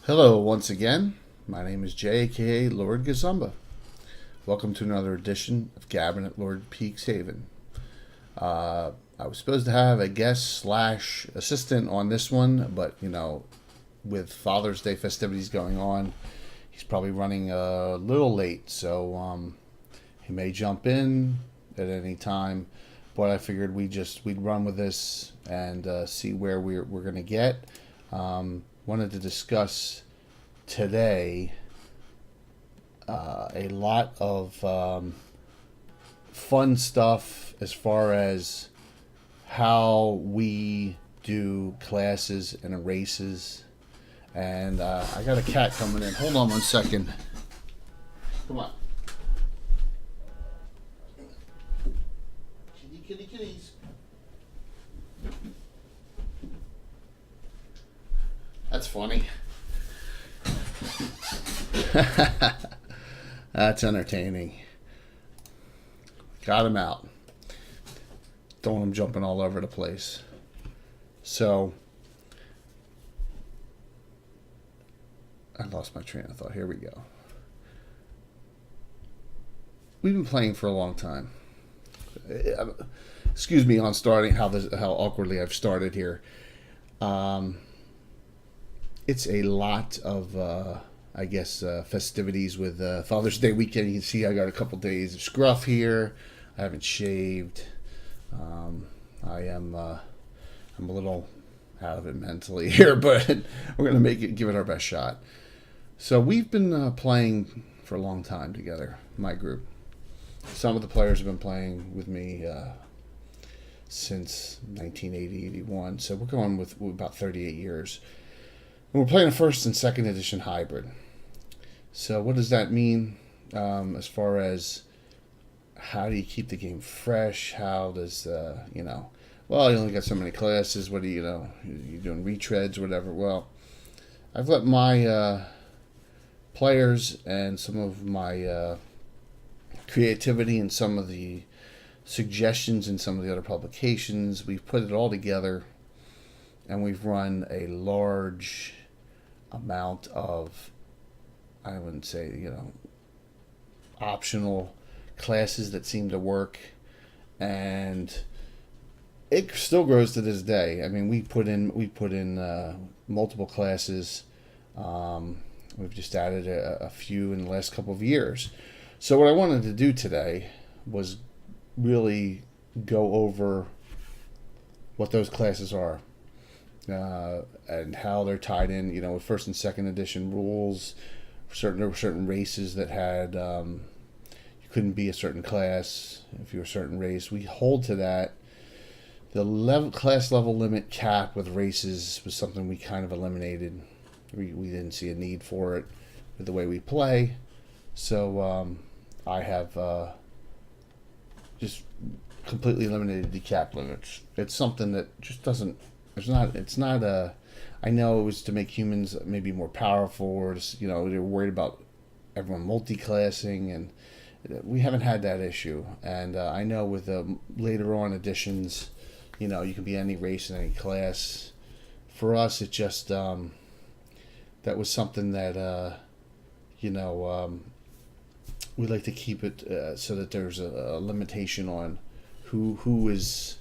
Hello once again. My name is Jay, aka Lord Gazumba. Welcome to another edition of Gabbin at Lord Peaks Haven. I was supposed to have a guest slash assistant on this one, but with Father's Day festivities going on, he's probably running a little late, so he may jump in at any time. But I figured we'd run with this and see where we're going to get. Wanted to discuss today a lot of fun stuff as far as how we do classes and races. And I got a cat coming in. Hold on one second. Come on. Kitties. That's funny. That's entertaining. Got him out. Don't want him jumping all over the place. So, I lost my train of thought. Here we go. We've been playing for a long time. Excuse me on starting how awkwardly I've started here. It's a lot of festivities with Father's Day weekend. You can see I got a couple days of scruff here. I haven't shaved. I'm a little out of it mentally here, but we're gonna give it our best shot. So we've been playing for a long time together, my group. Some of the players have been playing with me since 1980-81, so we're going with about 38 years. And we're playing a first and second edition hybrid. So what does that mean as far as how do you keep the game fresh? How does, well, you only got so many classes. What do you're doing retreads or whatever. Well, I've let my players and some of my creativity and some of the suggestions in some of the other publications, we've put it all together and we've run a large amount of, I wouldn't say, optional classes that seem to work, and it still grows to this day. I mean, we put in multiple classes. We've just added a few in the last couple of years. So what I wanted to do today was really go over what those classes are. And how they're tied in, with first and second edition rules. There were certain races that had you couldn't be a certain class if you were a certain race. We hold to that. The class level limit cap with races was something we kind of eliminated. We didn't see a need for it with the way we play. So I have just completely eliminated the cap limits. It's something that just doesn't. I know it was to make humans maybe more powerful, or just, they were worried about everyone multi-classing, and we haven't had that issue. And I know with the later on editions, you can be any race and any class. For us, it just, that was something that, we like to keep it so that there's a limitation on who is.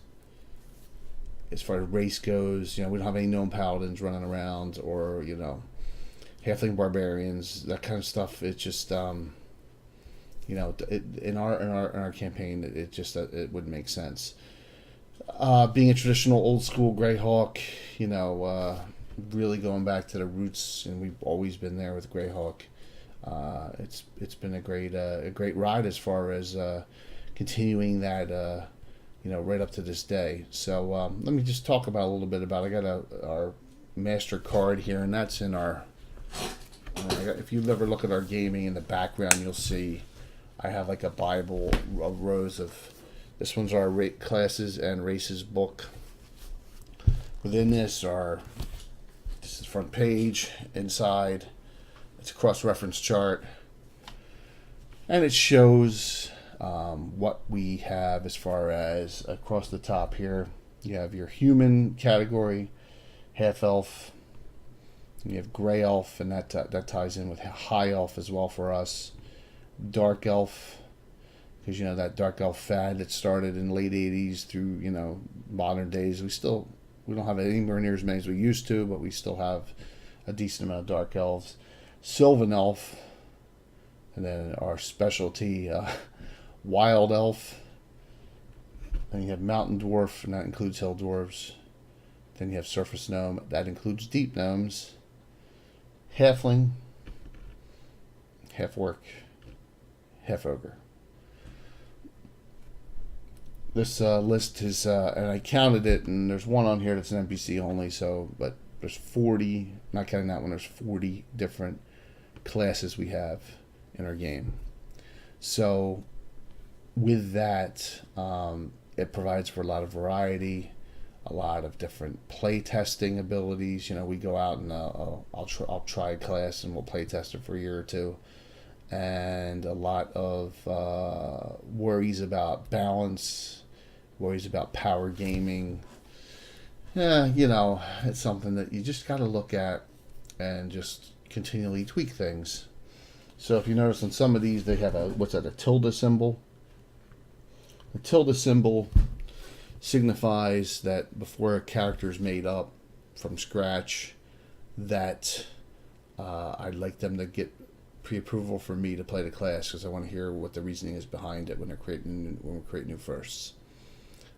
As far as race goes, we don't have any known paladins running around, or halfling barbarians, that kind of stuff. It's just in our campaign, it wouldn't make sense. Being a traditional old school Greyhawk, really going back to the roots, and we've always been there with Greyhawk. It's been a great ride as far as continuing that. Right up to this day. So let me just talk about a little bit about. I got our master card here, and that's in our. If you ever look at our gaming in the background, you'll see I have like a Bible of rows of. This one's our classes and races book. Within this is the front page. Inside, it's a cross-reference chart, and it shows. What we have as far as across the top here, you have your human category, half elf, And you have Gray Elf, and that ties in with High Elf as well for us. Dark Elf, because that Dark Elf fad that started in the late '80s through modern days. We don't have anywhere near as many as we used to, but we still have a decent amount of Dark Elves. Sylvan Elf, and then our specialty Wild Elf. Then you have Mountain Dwarf, and that includes Hill Dwarves. Then you have Surface Gnome, that includes Deep Gnomes. Halfling, Half Orc, Half Ogre. This list is, and I counted it, and there's one on here that's an NPC only, but there's 40, not counting that one, there's 40 different classes we have in our game. So with that, it provides for a lot of variety, a lot of different play testing abilities. We go out and I'll try a class and we'll play test it for a year or two, and a lot of worries about balance, worries about power gaming. Yeah, it's something that you just got to look at and just continually tweak things. So if you notice on some of these, they have a tilde symbol. The tilde symbol signifies that before a character is made up from scratch, that I'd like them to get pre-approval for me to play the class, because I want to hear what the reasoning is behind it when we create new firsts.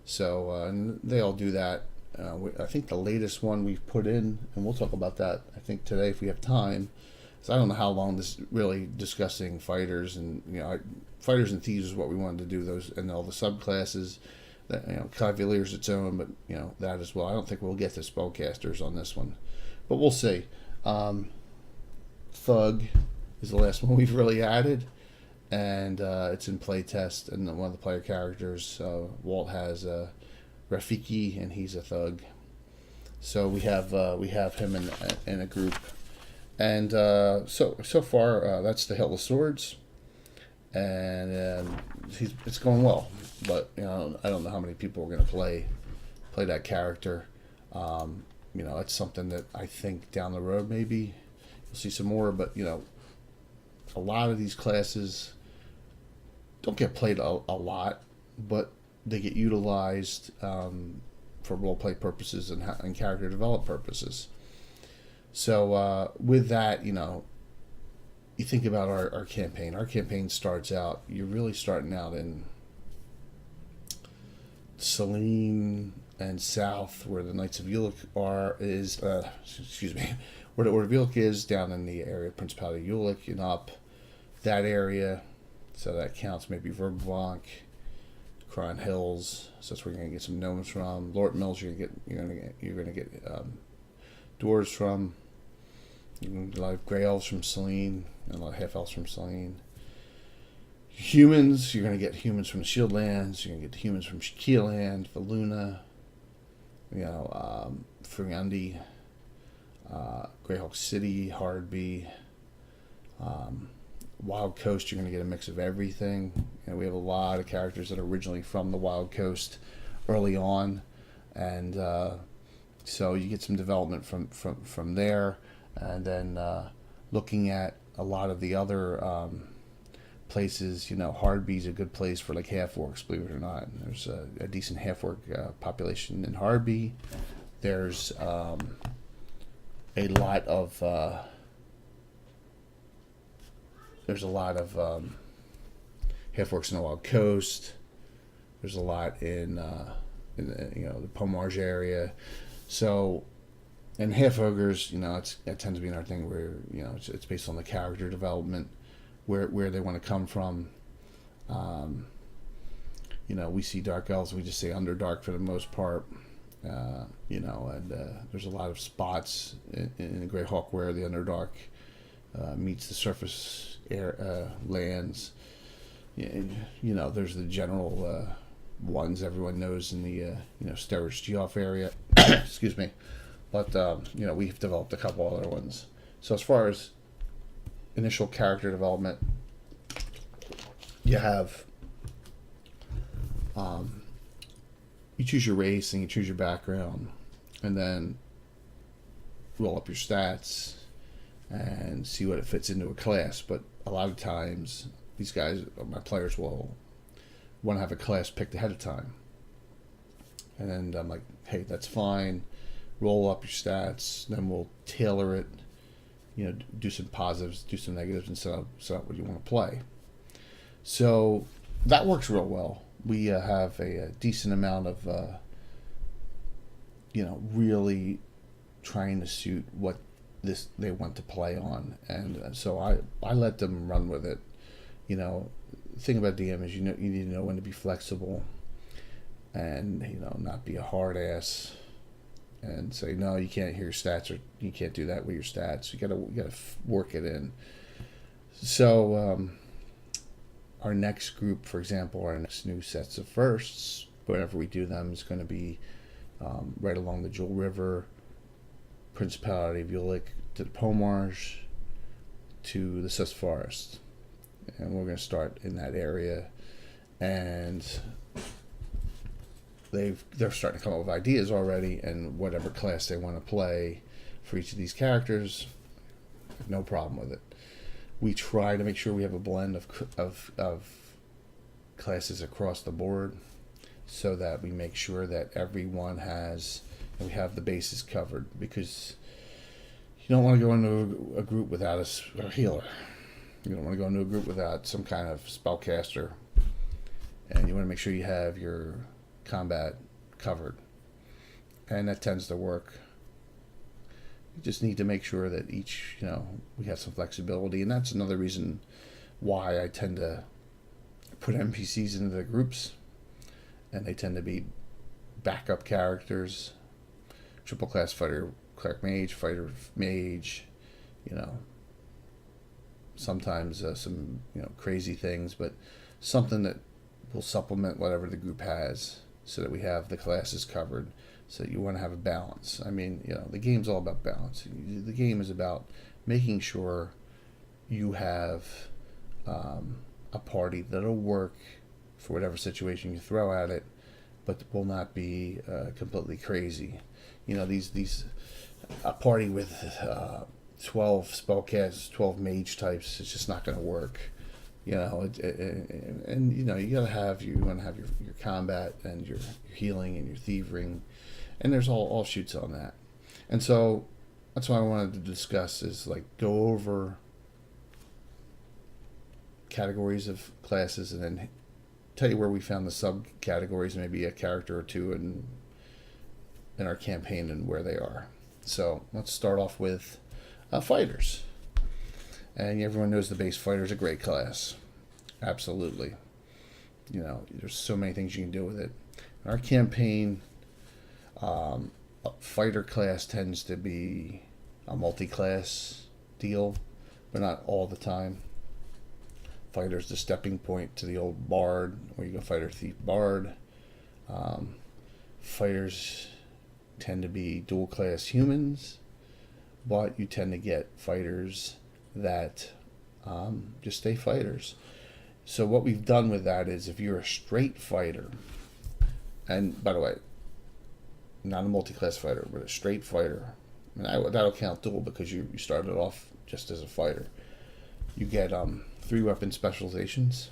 So and they all do that. I think the latest one we've put in, and we'll talk about that I think today if we have time. So I don't know how long this really discussing fighters and fighters and thieves is what we wanted to do, those and all the subclasses. That Cavalier's its own, but that as well. I don't think we'll get to spellcasters on this one, but we'll see. Thug is the last one we've really added, and it's in playtest. And one of the player characters, Walt, has Rafiki, and he's a thug. So we have him in a group, and so far that's the Hill of Swords, and it's going well. But I don't know how many people are going to play that character. It's something that I think down the road maybe you'll see some more. But a lot of these classes don't get played a lot, but they get utilized for roleplay purposes and character develop purposes. So with that, you think about our campaign. Our campaign starts out. You're really starting out in Selene and south, where the Knights of Ulick where the Order of Ulick is, down in the area of Principality of Ulick and up that area. So that counts maybe Verbank, Cron Hills. So that's where you're gonna get some gnomes from. Lort Mills, you're gonna get dwarves from. You're gonna get a lot of gray elves from Selene and a lot of half elves from Selene. Humans, you're going to get humans from the Shieldlands, you're going to get humans from Keeland, Valuna, Furundi, Greyhawk City, Hardby, Wild Coast, you're going to get a mix of everything. We have a lot of characters that are originally from the Wild Coast early on, and so you get some development from there, and then looking at a lot of the other places, Hardby's a good place for like half orcs, believe it or not. There's a decent half orc population in Hardby. There's a lot of half orcs in the Wild Coast. There's a lot in the Pomarge area. So, and half ogres, it tends to be another thing where it's based on the character development. Where they want to come from. We see dark elves, we just say Underdark for the most part. And there's a lot of spots in the Greyhawk where the Underdark meets the surface air lands. There's the general ones everyone knows in the Steris Geoff area. Excuse me, but we've developed a couple other ones. So as far as initial character development, you have you choose your race and you choose your background, and then roll up your stats and see what it fits into a class. But a lot of times, these guys, my players, will want to have a class picked ahead of time. And then I'm like, hey, that's fine. Roll up your stats. Then we'll tailor it. Do some positives, do some negatives, and set up what you want to play. So that works real well. We have a decent amount of, really trying to suit what they want to play on, and so I let them run with it. The thing about DM is you need to know when to be flexible, and not be a hard ass, and say no, you can't hear your stats, or you can't do that with your stats. You gotta work it in. So our next group, for example, our next new sets of firsts, whenever we do them, is going to be right along the Jewel River, Principality of Ulick, to the Pomarge, to the Sus Forest. And we're going to start in that area. And they're starting to come up with ideas already, and whatever class they want to play for each of these characters, no problem with it. We try to make sure we have a blend of classes across the board, so that we make sure that everyone we have the bases covered, because you don't want to go into a group without a healer. You don't want to go into a group without some kind of spellcaster, and you want to make sure you have your combat covered, and that tends to work. You just need to make sure that each, we have some flexibility, and that's another reason why I tend to put NPCs into the groups, and they tend to be backup characters, triple class fighter, cleric mage, fighter mage, sometimes some crazy things, but something that will supplement whatever the group has, so that we have the classes covered. So you want to have a balance. I mean, the game's all about balance. The game is about making sure you have a party that'll work for whatever situation you throw at it, but will not be completely crazy. A party with 12 spellcasts, 12 mage types, it's just not going to work. You want to have your combat and your healing and your thieving, and there's all offshoots on that. And so that's what I wanted to discuss, is go over categories of classes, and then tell you where we found the subcategories, maybe a character or two in our campaign, and where they are. So let's start off with fighters. And everyone knows the base fighter is a great class. Absolutely. There's so many things you can do with it. In our campaign, a fighter class tends to be a multi-class deal, but not all the time. Fighter's the stepping point to the old bard, where you go fighter, thief, bard. Fighters tend to be dual class humans, but you tend to get fighters that just stay fighters. So what we've done with that is, if you're a straight fighter, and by the way, not a multi-class fighter, but a straight fighter, and that'll count dual, because you started off just as a fighter. You get 3 weapon specializations.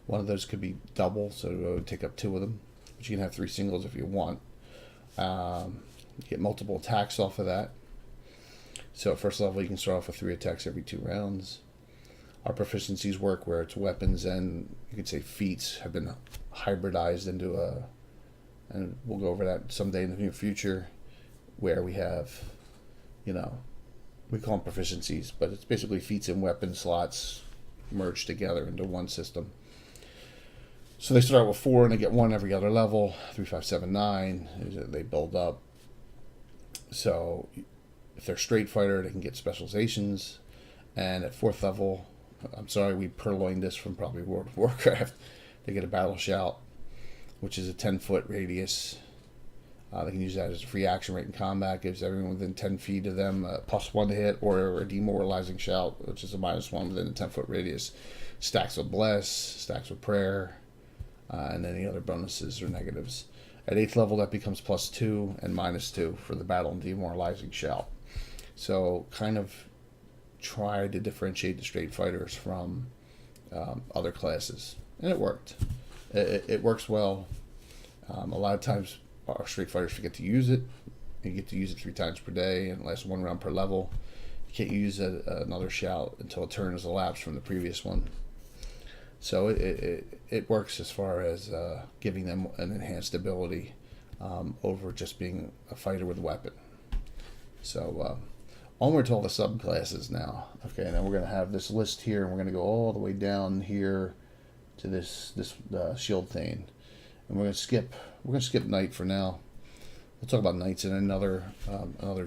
One of those could be double, so it would take up 2 of them, but you can have 3 singles if you want. You get multiple attacks off of that. So at first level, you can start off with 3 attacks every 2 rounds. Our proficiencies work where it's weapons and, you could say, feats have been hybridized into and we'll go over that someday in the near future, where we have, we call them proficiencies, but it's basically feats and weapon slots merged together into one system. So they start with 4 and they get 1 every other level. 3, 5, 7, 9. They build up. So if they're straight fighter, they can get specializations. And at 4th level, we purloined this from probably World of Warcraft. They get a battle shout, which is a 10-foot radius. They can use that as a free action rate in combat. Gives everyone within 10 feet of them a +1 to hit, or a demoralizing shout, which is a -1 within a 10-foot radius. Stacks with bless, stacks with prayer, and any other bonuses or negatives. At 8th level, that becomes +2 and -2 for the battle and demoralizing shout. So kind of try to differentiate the straight fighters from other classes, and it worked. It works well. A lot of times our straight fighters forget to use it. You get to use it 3 times per day and it lasts 1 round per level. You can't use another shout until a turn has elapsed from the previous one. So it works as far as giving them an enhanced ability over just being a fighter with a weapon. So onward to all the subclasses now. Okay, now we're going to have this list here, and we're going to go all the way down here to this shield thane, and we're going to skip knight for now. We'll talk about knights in another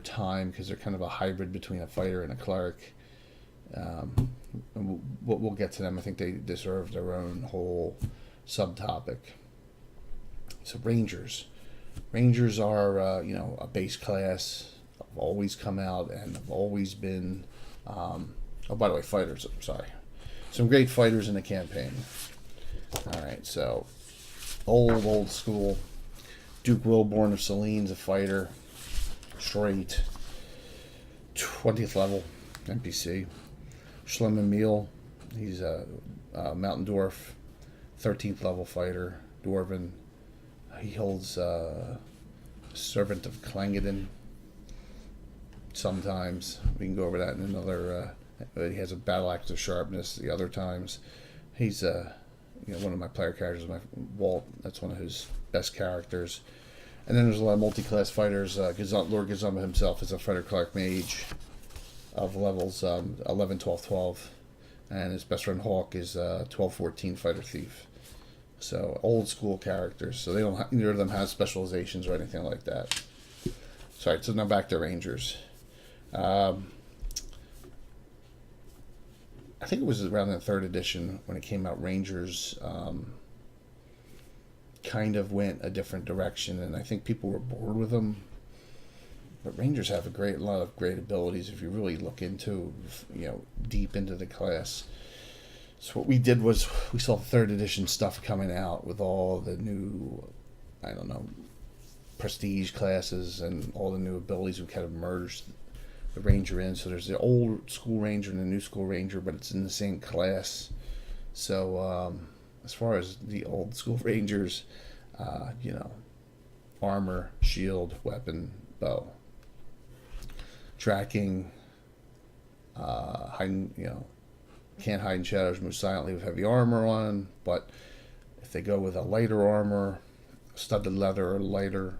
time, because they're kind of a hybrid between a fighter and a cleric. And we'll get to them. I think they deserve their own whole subtopic. So Rangers are a base class. Have always come out and have always been. Oh, by the way, fighters. I'm sorry. Some great fighters in the campaign. All right, so old school. Duke Wilborn of Selene's a fighter, straight, 20th level NPC. Schlim Emil, he's a Mountain Dwarf, 13th level fighter, Dwarven. He holds Servant of Clangeddon. Sometimes we can go over that in another. He has a Battle Axe of Sharpness. The other times, he's one of my player characters. Walt. That's one of his best characters. And then there's a lot of multi-class fighters. Lord Gazumba himself is a fighter cleric mage of levels 11, 12, 12. And his best friend Hawk is 12, 14 fighter thief. So old school characters. So they don't neither of them has specializations or anything like that. Sorry, so now back to Rangers. I think it was around the 3rd edition when it came out. Rangers kind of went a different direction, and I think people were bored with them. But Rangers have a lot of great abilities if you really look into, deep into the class. So what we did was we saw the 3rd edition stuff coming out with all the new, prestige classes and all the new abilities. We kind of merged the Ranger in. So there's the old school Ranger and the new school Ranger, but it's in the same class. So as far as the old school Rangers, armor, shield, weapon, bow, tracking, hiding, can't hide in shadows, move silently with heavy armor on. But if they go with a lighter armor, studded leather or lighter,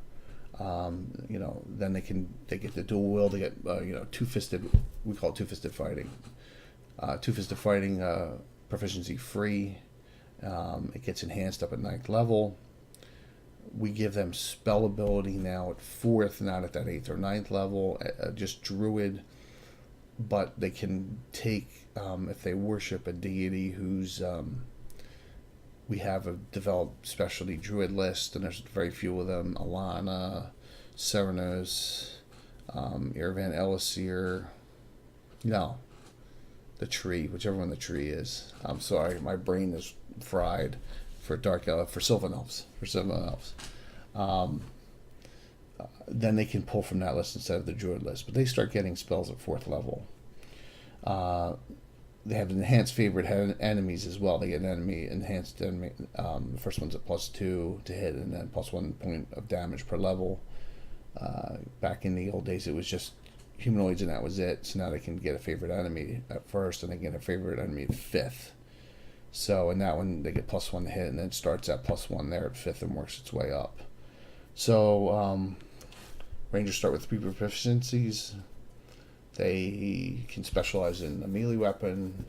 then they get the dual wield. They get two-fisted. We call it two-fisted fighting. Two-fisted fighting proficiency free. It gets enhanced up at 9th level. We give them spell ability now at 4th, not at that 8th or 9th level. Just druid, but they can take if they worship a deity who's. We have a developed specialty druid list, and there's very few of them. Alana, Serenos, Irvan Elisir. No, the tree, whichever one the tree is. I'm sorry, my brain is fried for Sylvan Elves. Then they can pull from that list instead of the druid list, but they start getting spells at 4th level. They have enhanced favorite enemies as well. They get enhanced enemy. The first one's at +2 to hit, and then +1 point of damage per level. Back in the old days, it was just humanoids, and that was it. So now they can get a favorite enemy at 1st, and they get a favorite enemy at 5th. So in that one, they get +1 to hit, and then it starts at +1 there at 5th and works its way up. So Rangers start with 3 proficiencies. They can specialize in a melee weapon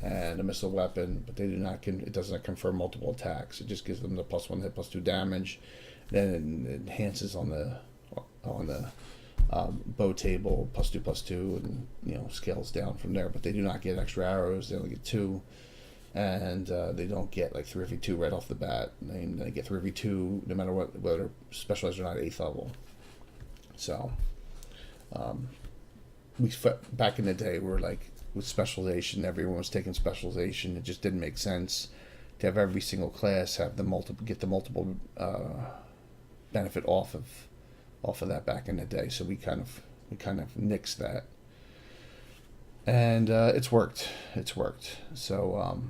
and a missile weapon, but they do not. It does not confer multiple attacks. It just gives them the +1 hit, +2 damage. Then it enhances on the bow table, +2/+2, and scales down from there. But they do not get extra arrows. They only get 2, and they don't get like 3/2 right off the bat. They get 3/2 no matter whether specialized or not at 8th level. So. Back in the day, we were like with specialization, everyone was taking specialization. It just didn't make sense to have every single class have get the multiple benefit off of that back in the day. So we we kind of nixed that, and it's worked. It's worked. So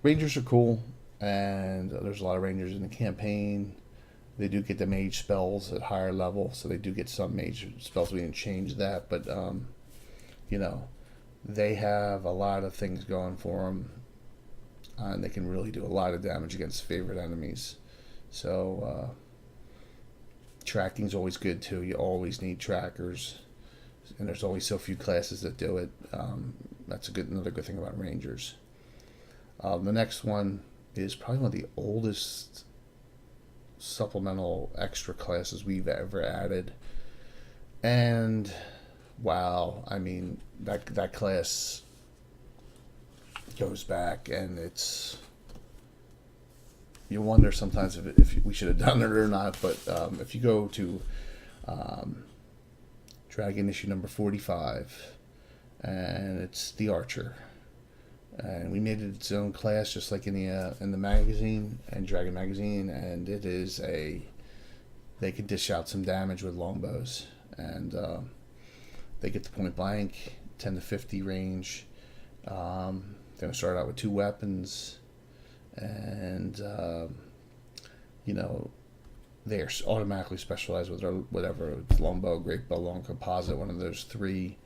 Rangers are cool, and there's a lot of Rangers in the campaign. They do get the mage spells at higher level, so they do get some mage spells. We didn't change that, but you know, they have a lot of things going for them, and they can really do a lot of damage against favorite enemies. So tracking's always good too. You always need trackers, and there's always so few classes that do it. That's another good thing about Rangers. The next one is probably one of the oldest supplemental extra classes we've ever added, and wow, I mean that class goes back, and it's, you wonder sometimes if we should have done it or not. But if you go to Dragon issue number 45, and it's the Archer, and we made it its own class, just like in the magazine and Dragon magazine, and it is they can dish out some damage with longbows, and they get the point blank 10 to 50 range. They're gonna start out with 2 weapons, and you know, they're automatically specialized with whatever longbow, great bow, long composite, one of those 3.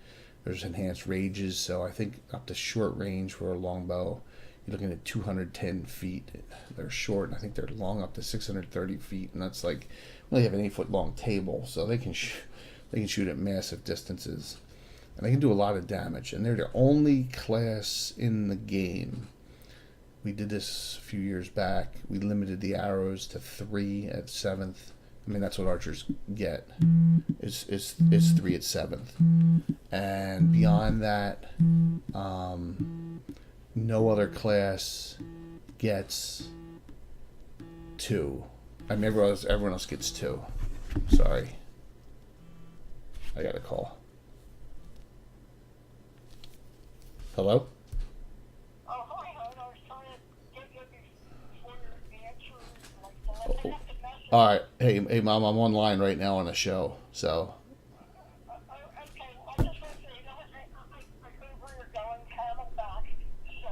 There's enhanced rages, so I think up to short range for a longbow, you're looking at 210 feet. They're short, and I think they're long up to 630 feet, and that's like, well, they have an 8-foot long table, so they can shoot at massive distances, and they can do a lot of damage. And they're the only class in the game. We did this a few years back. We limited the arrows to 3 at 7th. I mean, that's what archers get. Is 3 at 7th, and beyond that, no other class gets 2. I mean, everyone else gets 2. Sorry, I got a call. Hello? Oh, hi, hon. I was trying to get you before your answer. Like, All right. Hey, Mom, I'm online right now on a show, so. okay, well, I just want to say, you know, I heard where you're going, Camelback, so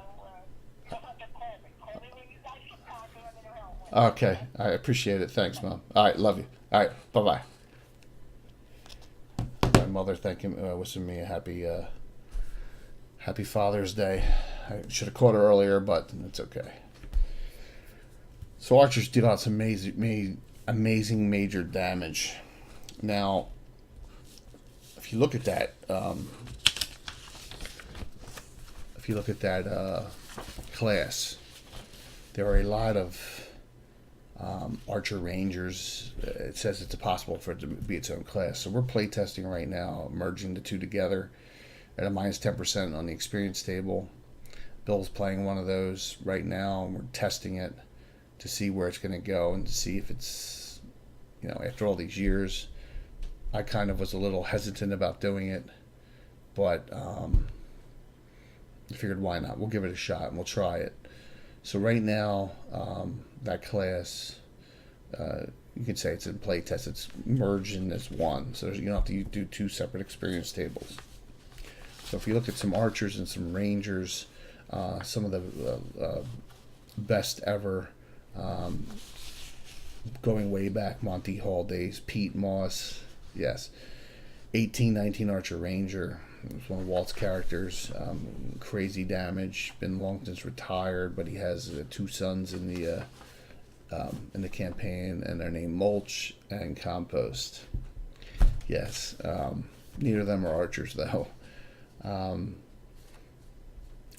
you don't have to call me. Call me when you guys get back, and I'm in your help. Okay. I appreciate it. Thanks, Mom. All right. Love you. All right. Bye-bye. My mother wishing me a happy Father's Day. I should have called her earlier, but it's okay. So archers deal out some amazing major damage. Now, if you look at that, class, there are a lot of archer rangers. It says it's possible for it to be its own class. So we're playtesting right now, merging the 2 together at a minus 10% on the experience table. Bill's playing one of those right now, and we're testing it to see where it's going to go, and to see if it's, you know, after all these years, I kind of was a little hesitant about doing it, but I figured why not? We'll give it a shot and we'll try it. So right now, that class, you could say it's in play test. It's merged in as one, so you don't have to do 2 separate experience tables. So if you look at some archers and some rangers, some of the best ever, going way back, Monty Hall days, Pete Moss, yes, 1819 Archer Ranger. It was one of Walt's characters. Crazy damage. Been long since retired, but he has 2 sons in the campaign, and they're named Mulch and Compost. Yes, neither of them are archers though.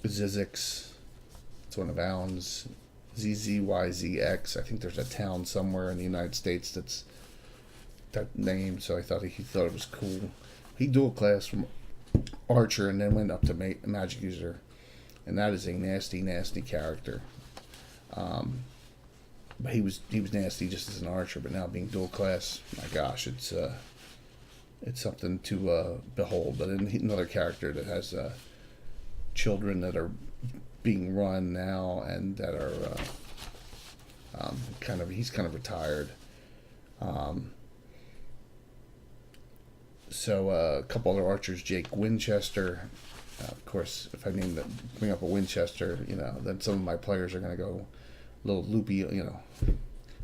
Zizix, it's one of Alan's. ZZYZX. I think there's a town somewhere in the United States that's that name, so I thought he thought it was cool. He dual class from Archer and then went up to Magic User, and that is a nasty character. But he was nasty just as an Archer, but now being dual class, my gosh, it's something to behold. But another character that has children that are being run now, and that are he's kind of retired. So a couple other archers, Jake Winchester. Of course, if I bring up a Winchester, then some of my players are going to go a little loopy,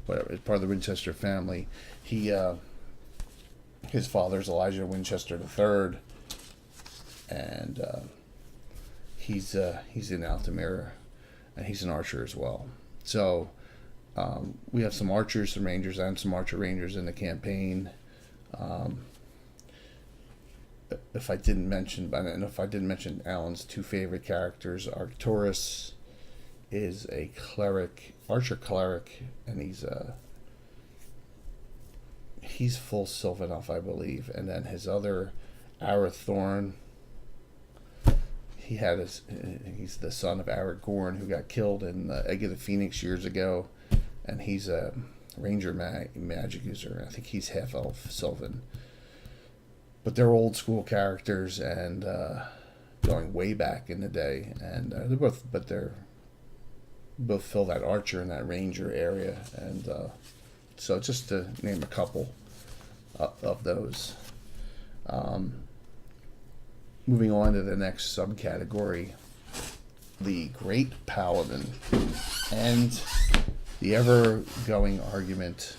whatever. It's part of the Winchester family. His father's Elijah Winchester III, and he's in Altamira, and he's an archer as well. So we have some archers, some rangers, and some archer rangers in the campaign. If I didn't mention Alan's two favorite characters, Arcturus is a archer cleric, and he's full Sylvan elf, I believe. And then his other, Arathorn, he's the son of Aragorn, who got killed in Egg of the Phoenix years ago, and he's a ranger magic user. I think he's half elf Sylvan. But they're old school characters, and going way back in the day, and they're both fill that archer and that ranger area, and so just to name a couple of those. Moving on to the next subcategory, the Great Paladin, and the ever-going argument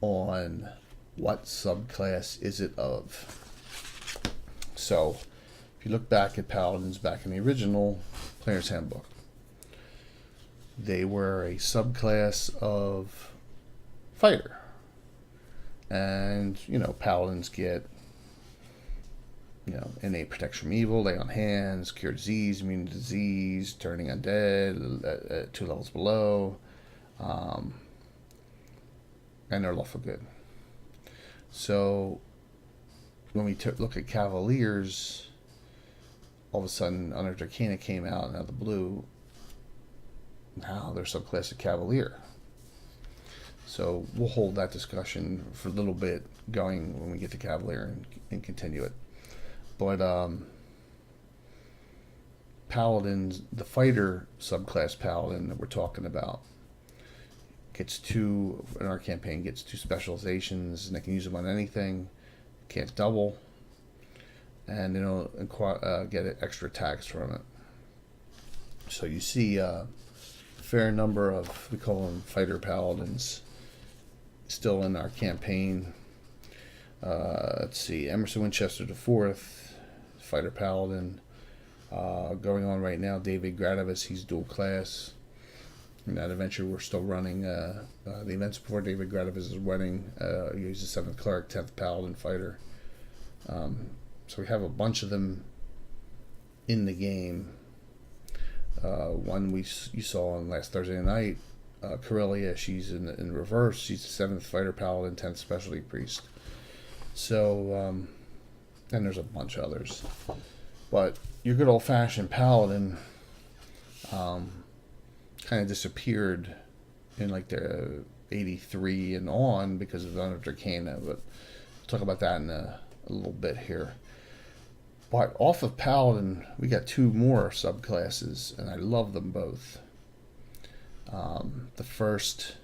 on what subclass is it of. So, if you look back at Paladins back in the original Player's Handbook, they were a subclass of fighter. And, Paladins get, innate protection from evil, lay on hands, cure disease, immune to disease, turning undead at 2 levels below, and they're lawful good. So, when we look at Cavaliers, all of a sudden, Undead Arcana came out, and out of the blue, now they're subclass of Cavalier. So, we'll hold that discussion for a little bit going when we get to Cavalier and continue it. But, Paladins, the fighter subclass Paladin that we're talking about, in our campaign, gets 2 specializations, and they can use them on anything, can't double, and get extra attacks from it. So you see a fair number of, we call them fighter paladins, still in our campaign. Let's see, Emerson Winchester IV, fighter paladin. Going on right now, David Gradavis, he's dual class. In that adventure, we're still running the events before David Gradavis is running. He's a 7th cleric, 10th paladin fighter. So we have a bunch of them in the game. One you saw on last Thursday night, Corellia, she's in reverse. She's a 7th fighter paladin, 10th specialty priest. So, and there's a bunch of others. But your good old-fashioned paladin kind of disappeared in like the 83 and on because of the Undead Arcana, but we'll talk about that in a little bit here. But off of Paladin, we got 2 more subclasses, and I love them both. The first,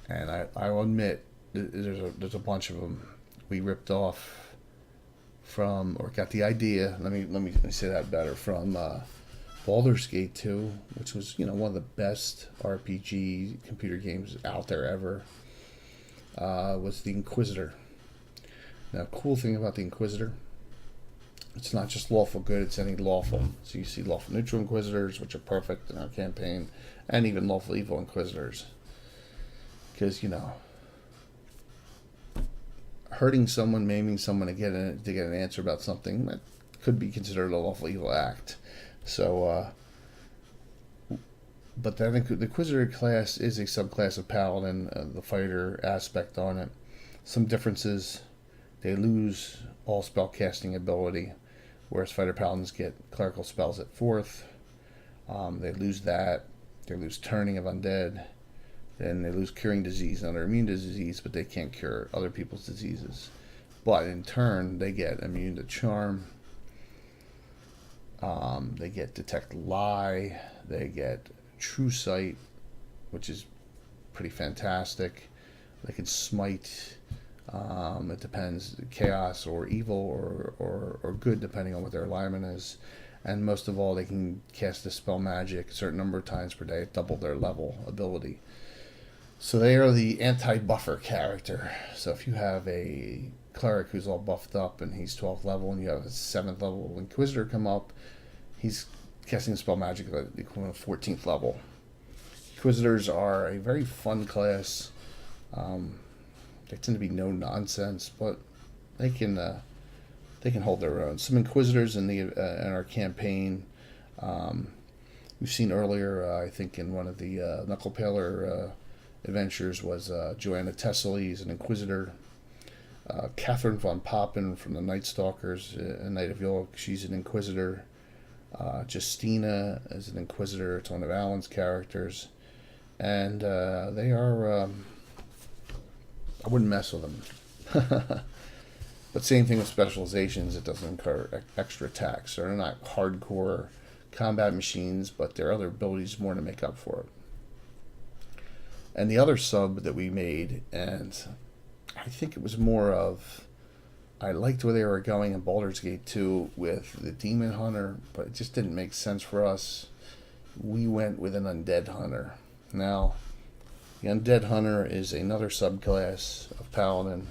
and I will admit, there's a bunch of them we ripped off from, or got the idea. Let me say that better, from Baldur's Gate 2, which was one of the best RPG computer games out there ever. Was the Inquisitor. Now, cool thing about the Inquisitor, it's not just lawful good, it's any lawful. So you see lawful neutral Inquisitors, which are perfect in our campaign, and even lawful evil Inquisitors. Because, hurting someone, maiming someone to get an answer about something, that could be considered a lawful evil act. So, but the Inquisitor class is a subclass of Paladin, the fighter aspect on it. Some differences: they lose all spell casting ability, whereas fighter paladins get clerical spells at 4th. They lose that. They lose turning of undead. Then they lose curing disease. Now they're immune to disease, but they can't cure other people's diseases. But in turn, they get immune to charm. They get detect lie. They get true sight, which is pretty fantastic. They can smite. It depends, chaos or evil or good, depending on what their alignment is. And most of all, they can cast Dispel Magic a certain number of times per day, double their level ability. So they are the anti-buffer character. So if you have a cleric who's all buffed up and he's 12th level, and you have a 7th level inquisitor come up, he's casting Spell Magic at the equivalent of 14th level. Inquisitors are a very fun class. They tend to be no nonsense, but they can hold their own. Some Inquisitors in our campaign, we've seen earlier, I think in one of the Knuckle Paler adventures, was Joanna Tessely, an Inquisitor. Catherine von Poppen from the Night Stalkers, Knight of York, she's an Inquisitor. Justina is an Inquisitor. It's one of Alan's characters. And they are... I wouldn't mess with them. But same thing with specializations. It doesn't incur extra attacks. They're not hardcore combat machines, but their other abilities more to make up for it. And the other sub that we made, and I think it was more of... I liked where they were going in Baldur's Gate 2 with the Demon Hunter, but it just didn't make sense for us. We went with an Undead Hunter. Now, the Undead Hunter is another subclass of Paladin.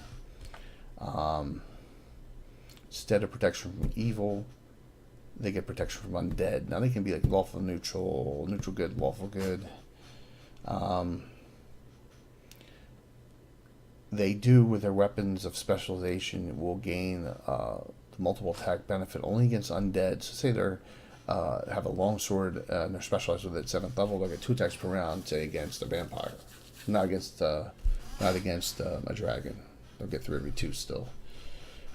Instead of protection from evil, they get protection from undead. Now they can be like lawful neutral, neutral good, lawful good. They do, with their weapons of specialization, will gain the multiple attack benefit only against undead. So say they're have a longsword and they're specialized with it at 7th level, they'll get 2 attacks per round, say against a vampire. Not against a dragon. They'll get 3 every 2 still.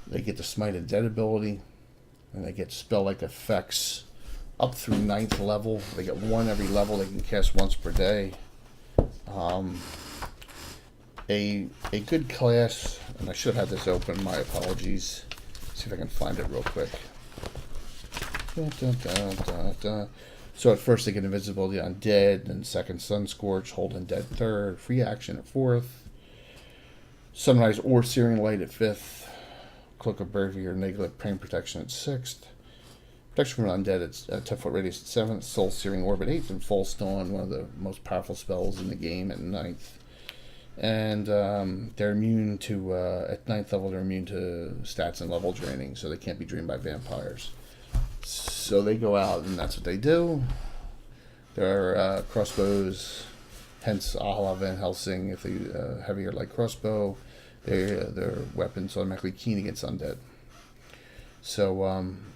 They get the Smite and Dead ability, and they get spell-like effects up through 9th level. They get 1 every level. They can cast once per day. A good class, and I should have had this open. My apologies. See if I can find it real quick. So at first they get invisibility on Dead, and second Sunscorch, hold Undead 3rd, free action at 4th, Sunrise or Searing Light at 5th, Cloak of Bravery or Negative Pain Protection at 6th, Protection from Undead at 10-foot radius at 7th, Soul Searing Orb at 8th, and False Dawn, one of the most powerful spells in the game, at 9th. And they're immune to, at 9th level, they're immune to stats and level draining, so they can't be dreamed by vampires. So they go out, and that's what they do. They're crossbows, hence Ahala Van Helsing, if they heavier light crossbow. Their weapons automatically keen against undead. So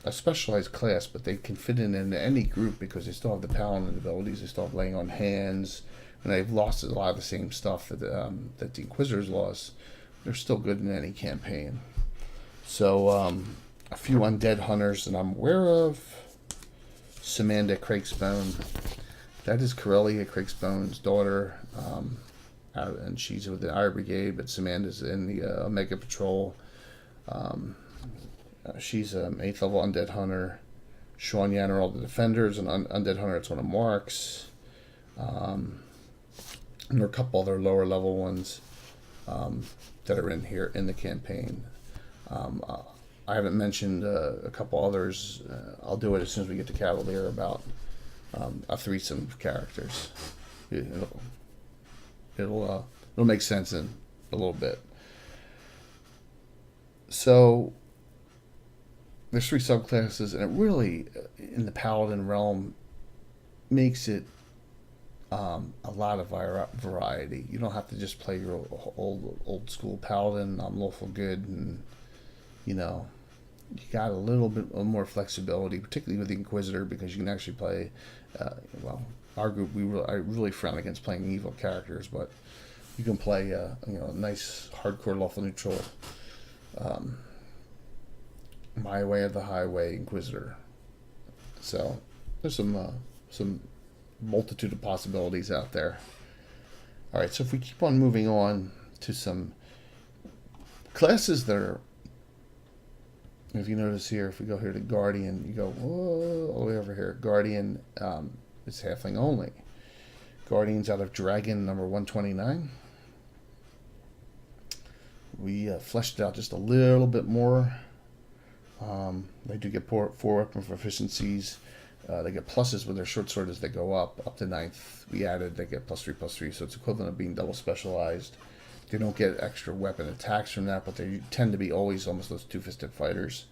a specialized class, but they can fit in any group because they still have the Paladin abilities. They still have laying on hands, and they've lost a lot of the same stuff that the Inquisitors lost. They're still good in any campaign. So a few Undead Hunters that I'm aware of. Samanda Crakesbone. That is Corellia Crakesbone's daughter. And she's with the Iron Brigade, but Samanda's in the Omega Patrol. She's an 8th level Undead Hunter. Sean Yanner, all the Defenders, an Undead Hunter. It's one of Mark's. And there are a couple other lower level ones that are in here in the campaign. I haven't mentioned a couple others. I'll do it as soon as we get to Cavalier about a threesome of characters. It'll make sense in a little bit. So there's 3 subclasses, and it really, in the Paladin realm, makes it a lot of variety. You don't have to just play your old school Paladin. I'm lawful good, and you got a little bit more flexibility, particularly with the Inquisitor, because you can actually play. Our group, I really frown against playing evil characters, but you can play a nice hardcore lawful neutral, my way or the highway Inquisitor. So there's some multitude of possibilities out there. All right, so if we keep on moving on to some classes that are, if you notice here, if we go here to Guardian, you go all the way over here. Guardian is halfling only. Guardian's out of Dragon number 129. we fleshed it out just a little bit more. They do get four weapon proficiencies. They get pluses with their short sword as they go up to ninth. We added they get +3/+3, so it's equivalent of being double specialized. They don't get extra weapon attacks from that, but they tend to be always almost those two-fisted fighters.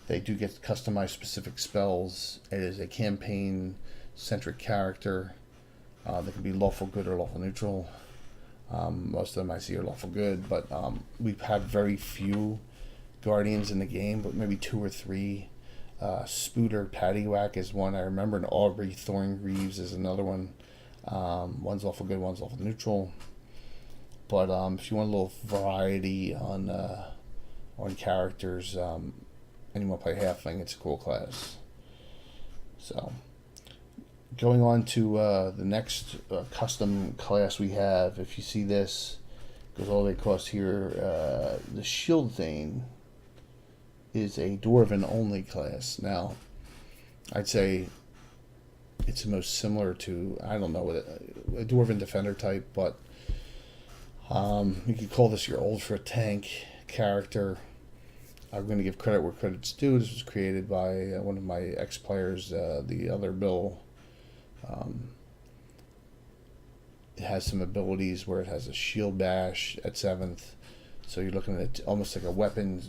They do get customized specific spells. It is a campaign-centric character. They can be lawful good or lawful neutral. Most of them I see are lawful good, but we've had very few guardians in the game, but maybe 2 or 3. Spooter Paddywhack is one I remember, and Aubrey Thorngreaves is another one. One's lawful good, one's lawful neutral. But if you want a little variety on characters, and you want to play halfling, it's a cool class. So, going on to the next custom class we have. If you see this, goes all the way across here. The Shield Thane is a Dwarven only class. Now, I'd say it's the most similar to, I don't know, a Dwarven Defender type, but you could call this your old for a tank character. I'm going to give credit where credit's due. This was created by one of my ex-players, the other Bill. It has some abilities where it has a shield bash at 7th. So you're looking at almost like a weapon,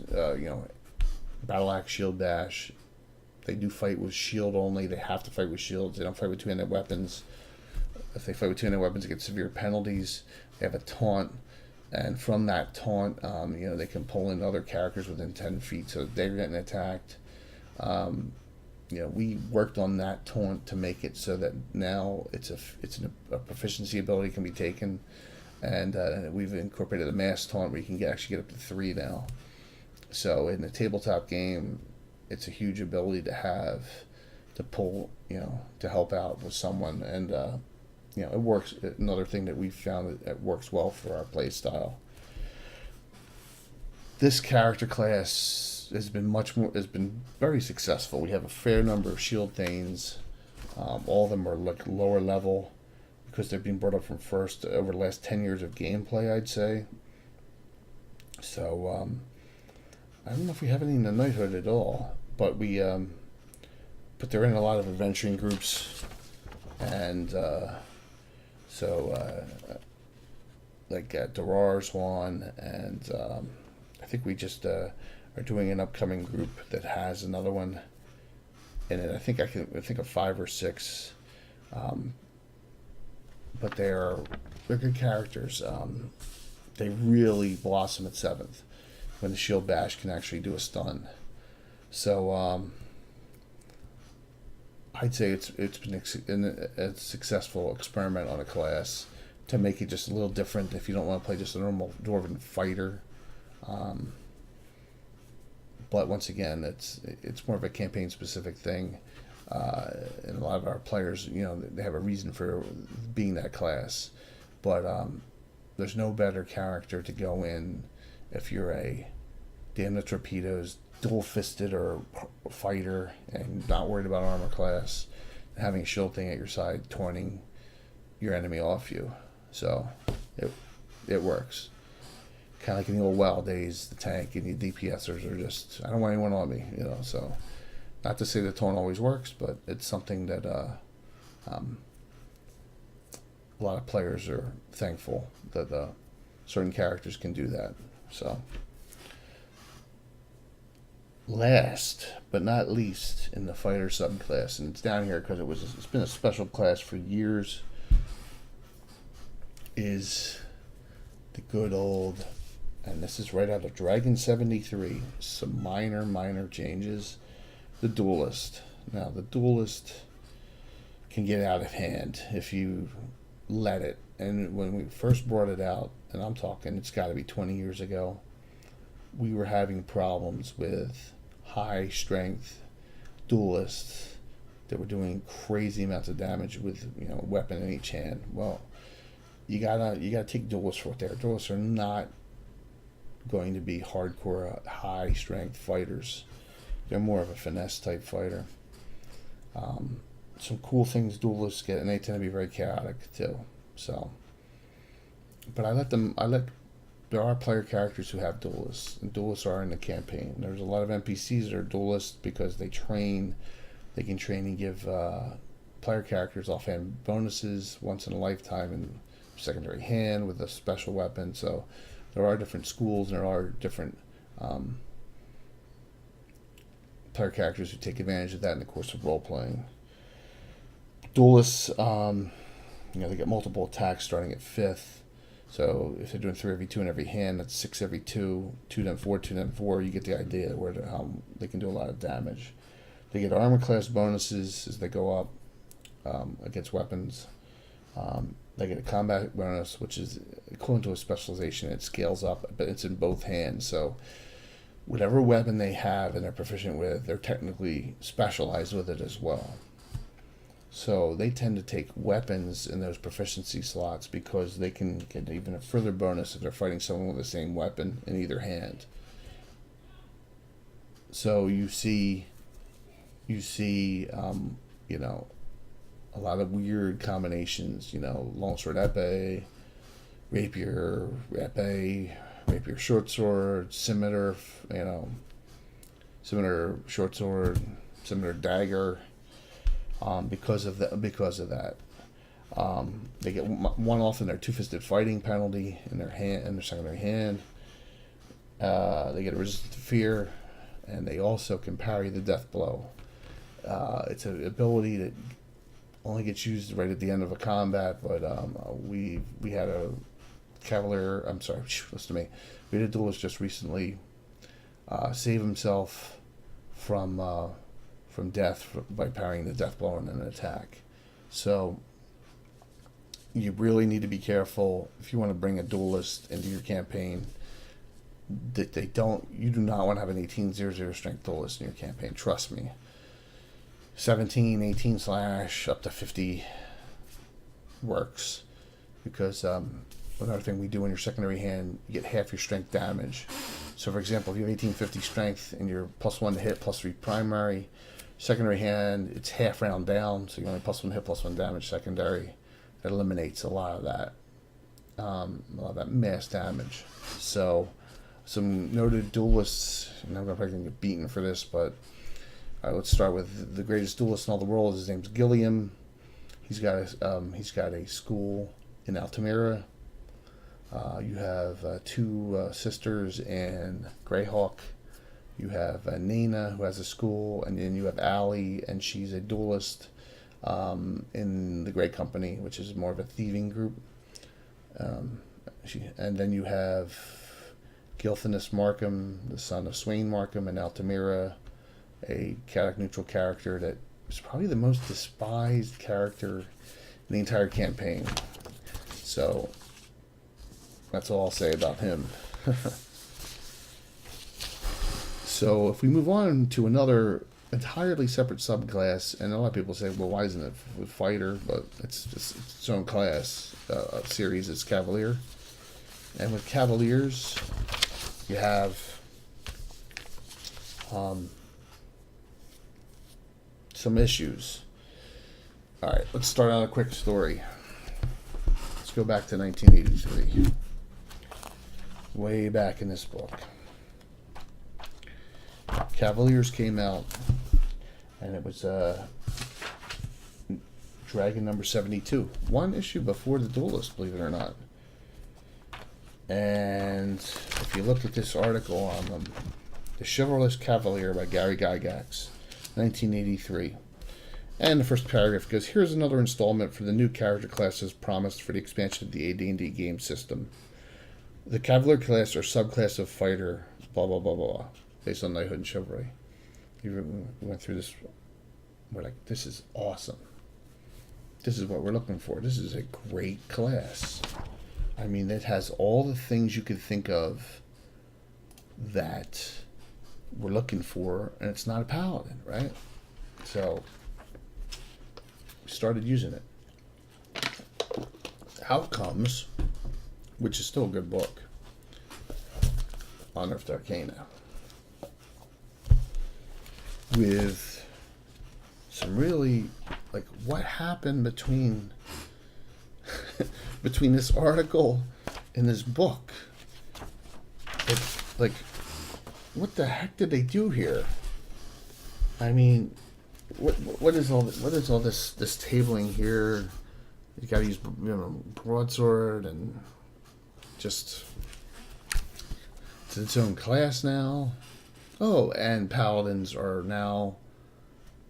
battle axe shield bash. They do fight with shield only. They have to fight with shields. They don't fight with two-handed weapons. If they fight with two-handed weapons, they get severe penalties. They have a taunt. And from that taunt, they can pull in other characters within 10 feet, so they're getting attacked. We worked on that taunt to make it so that now it's a proficiency ability can be taken, and we've incorporated a mass taunt where you can actually get up to 3 now. So in the tabletop game, it's a huge ability to have to pull, to help out with someone, and it works. Another thing that we found that works well for our play style. This character class has been very successful. We have a fair number of Shield Thanes. All of them are like lower level because they've been brought up from first over the last 10 years of gameplay, I'd say. So I don't know if we have any in the Knighthood at all, but but they're in a lot of adventuring groups, and Durar's one, and I think we just are doing an upcoming group that has another one in it. I think of 5 or 6, but they're good characters. They really blossom at 7th when the shield bash can actually do a stun. So I'd say it's been a successful experiment on a class to make it just a little different if you don't want to play just a normal Dwarven fighter. But once again, it's more of a campaign specific thing, and a lot of our players, they have a reason for being that class. But there's no better character to go in if you're a damn the torpedoes, dual-fisted or fighter, and not worried about armor class, and having a shield thing at your side taunting your enemy off you. So it works. Kind of like in the old WoW days, the tank and the DPSers are just, I don't want anyone on me, so not to say the taunt always works, but it's something that a lot of players are thankful that certain characters can do that. So last but not least in the fighter subclass, and it's down here because it's been a special class for years, is the good old, and this is right out of Dragon 73, some minor changes, the Duelist. Now the Duelist can get out of hand if you let it, and when we first brought it out, and I'm talking it's got to be 20 years ago, we were having problems with high strength duelists that were doing crazy amounts of damage with a weapon in each hand. Well, you gotta take duelists for what they are. Duelists are not going to be hardcore high strength fighters. They're more of a finesse type fighter. Some cool things duelists get, and they tend to be very chaotic too. So but there are player characters who have duelists, and duelists are in the campaign. There's a lot of NPCs that are duelists because they can train and give player characters offhand bonuses once in a lifetime in secondary hand with a special weapon. So there are different schools, and there are different player characters who take advantage of that in the course of role playing. Duelists, they get multiple attacks starting at 5th. So if they're doing 3 every 2 in every hand, that's 6 every 2, 2 then 4, 2 then 4. You get the idea where how they can do a lot of damage. They get armor class bonuses as they go up against weapons. They get a combat bonus, which is equivalent to a specialization. It scales up, but it's in both hands. So whatever weapon they have and they're proficient with, they're technically specialized with it as well. So they tend to take weapons in those proficiency slots because they can get even a further bonus if they're fighting someone with the same weapon in either hand. So you see, a lot of weird combinations. Longsword epee, rapier epee, rapier short sword, scimitar, scimitar short sword, scimitar dagger. Because of that, they get one off in their two-fisted fighting penalty in their secondary hand. They get a resistance to fear, and they also can parry the death blow. It's an ability that only gets used right at the end of a combat, but we had a Cavalier. Listen to me. We had a duelist just recently save himself from death by parrying the death blow in an attack. So you really need to be careful if you want to bring a duelist into your campaign that you do not want to have an 18/00 strength duelist in your campaign. Trust me. 17, 18 / up to 50 works, because another thing we do in your secondary hand, you get half your strength damage. So for example, if you have 1850 strength and you're +1 to hit, +3 primary, secondary hand, it's half round down, so you only +1 hit, +1 damage secondary. That eliminates a lot of that mass damage. So some noted duelists, and I'm probably going to get beaten for this, but let's start with the greatest duelist in all the world. His name's Gilliam. He's got a school in Altamira. You have 2 sisters in Greyhawk. You have Nana, who has a school, and then you have Allie, and she's a duelist in the Grey Company, which is more of a thieving group. And then you have Gilthanus Markham, the son of Swain Markham in Altamira, a chaotic neutral character that is probably the most despised character in the entire campaign. So that's all I'll say about him. So if we move on to another entirely separate subclass, and a lot of people say, well, why isn't it with fighter? But it's just its own class series. It's Cavalier. And with Cavaliers, you have some issues. All right, let's start out a quick story. Let's go back to 1983. Way back in this book. Cavaliers came out, and it was Dragon number 72. One issue before the Duelist, believe it or not. And if you look at this article on them, The Chivalrous Cavalier by Gary Gygax, 1983. And the first paragraph goes, here's another installment for the new character classes promised for the expansion of the AD&D game system. The Cavalier class or subclass of fighter, blah, blah, blah, blah, based on knighthood and chivalry. We went through this. We're like, this is awesome. This is what we're looking for. This is a great class. I mean, it has all the things you could think of that we're looking for, and it's not a paladin, right? So we started using it. Outcomes, which is still a good book, Unearthed Arcana, with some really, like, what happened between between this article in this book. It's like, what the heck did they do here? I mean, what is all this tabling here? You got to use, you know, broadsword, and just it's its own class now. Oh, and paladins are now